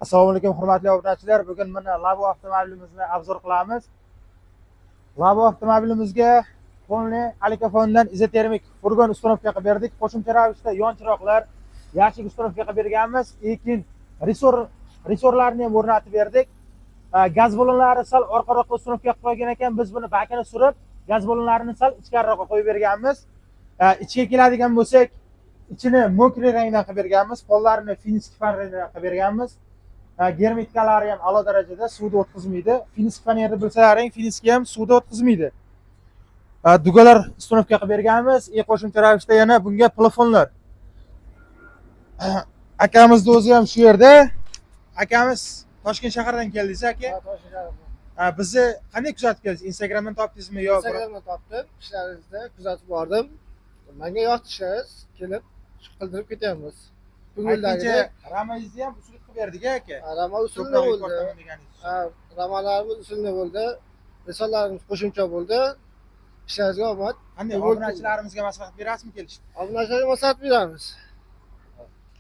Assalomu alaykum hurmatli obunachilar. Bugun mana Labo avtomobilimizni obzor qilamiz. Labo avtomobilimizga Honda Alikafondan izotermik furgon uстановка qilib berdik. Qo'shimcha ravishda yon chiroqlar, yashik uстановка qilib berganmiz. Keyin resorlarni ham o'rnatib berdik. Gaz ballonlari sal orqaroqqa uстановка qilib qo'ygan ekan. Biz buni bakini surib, gaz ballonlarini sal ichkariroqqa qo'yib berganmiz. Ichiga keladigan bo'lsak, ichini mokriy rangdan qilib berganmiz. Qo'llarini finskiy rangdan qilib berganmiz. Germikalari ham a'lo darajada suvda o'tkazmaydi. Finskiy fanerni bilsalaring, finskiy ham suvda o'tkazmaydi. Dugalar uстановка qilib berganmiz. Qo'shimcha ravishda yana bunga plafonlar. Akamizni o'zi ham shu yerda. Akamiz Toshkent shahridan keldingiz aka? Ha, Toshkent shahridan. Bizni qanday kuzatib keldingiz? Instagramdan topdingizmi yo? Instagramdan topdim, ishlaringizni kuzatib bordim. Menga yoqdi ishlaringiz, kelib qildirib ketyapmiz. Ko'ngildagi Ramayizni ham usul qilib berdik aka. Rama usulni bo'ldi. Ha, ramalarimiz usulni bo'ldi. Risollarimiz qo'shimcha bo'ldi. Ishlaringizga omad. Qanday obunachilarimizga maslahat berasizmi kelishdi? Obunachilarga maslahat beramiz.